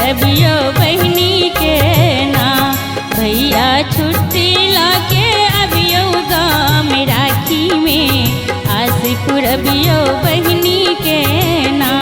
पुरबियो बहनी के ना। भैया छुट्टी लाके अबियो गाँव में राखी में, आस पुरबियो बहनी के ना।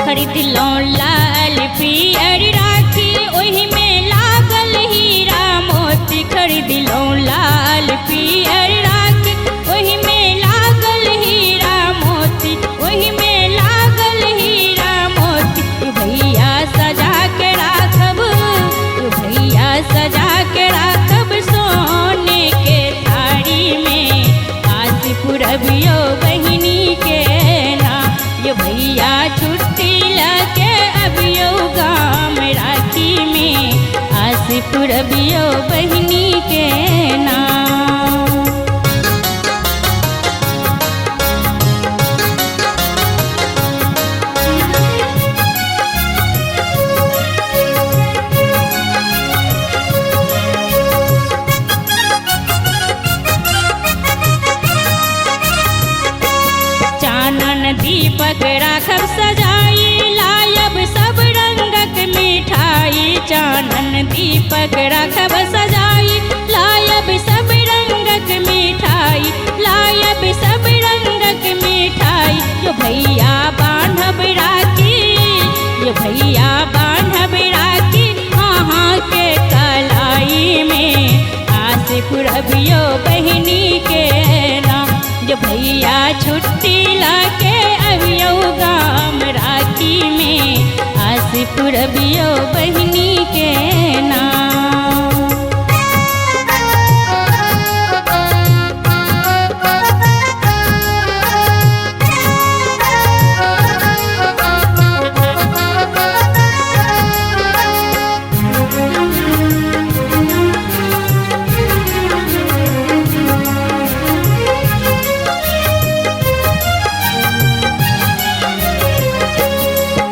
खरीदलो लाल पियर राखी, ओही में लागल हीरा मोती। खरीदलो लाल पियर राखी, ओही में लागल हीरा मोती, ओही में लागल हीरा मोती। तू भैया सजा के राखब, तू भैया सजा के राखब सोने के थारी में, आस पुरबियो बहनी के ना। ये भैया छुट्टी लाके अबियो गाँव में राखी में, आस पुरबियो बहनी के ना। चानन दीपक राखब सजाई, लायब सब रंगक मिठाई। चानन दीपक राखब सजाई, लायब सब रंगक मिठाई, लायब सब रंगक मिठाई। यो भैया बांधब राखी, यो भैया बांधब राखी अहाँ के कलाई में, आस पुरबियो बहनी के ना। जो भैया छुट्टी लाके अबियो गाँव राखी में, आस पुरबियो बहनी के ना।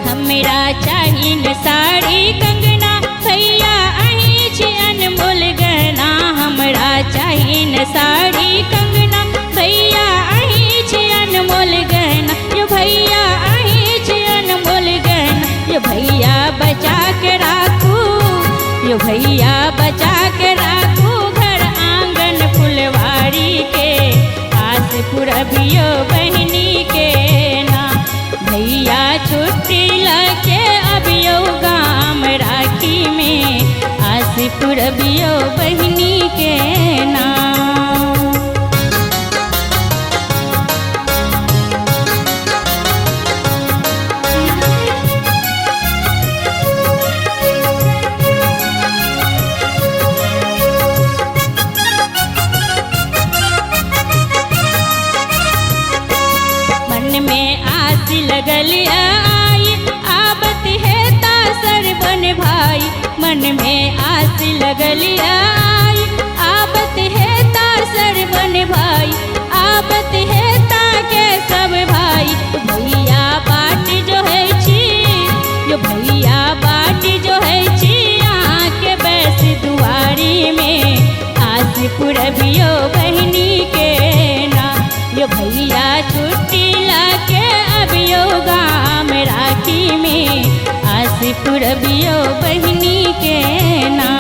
हमरा चाहिन साड़ी कंगना, भैया अहीं छी अनमोल गहना। हमरा चाहिन साड़ी कंगना, भैया अहीं छी अनमोल गहना। यो भैया अहीं छी अनमोल गहना, यो भैया बचा के राखू, यो भैया बचा के राखू घर आंगन फुलवारी के, आस पुरबियो बहनी के ना। भैया छुट्टी लाके अबियो गाँव राखी में, आस पुरबियो बहनी के ना। मन में आस लगल आई, आबत है तासर बन भाई। मन में आस लगल आई, आबत है तासर बन भाई, आबत है ताके सब भाई। भैया बाट जो है छी, यो भैया बाट जो है छी यहाँ के बैस दुआरी में, आस पुरबियो बहनी के ना। यो भैया छुट्टी लाके अबियो गाँव राखी में, आस पुरबियो बहनी के ना।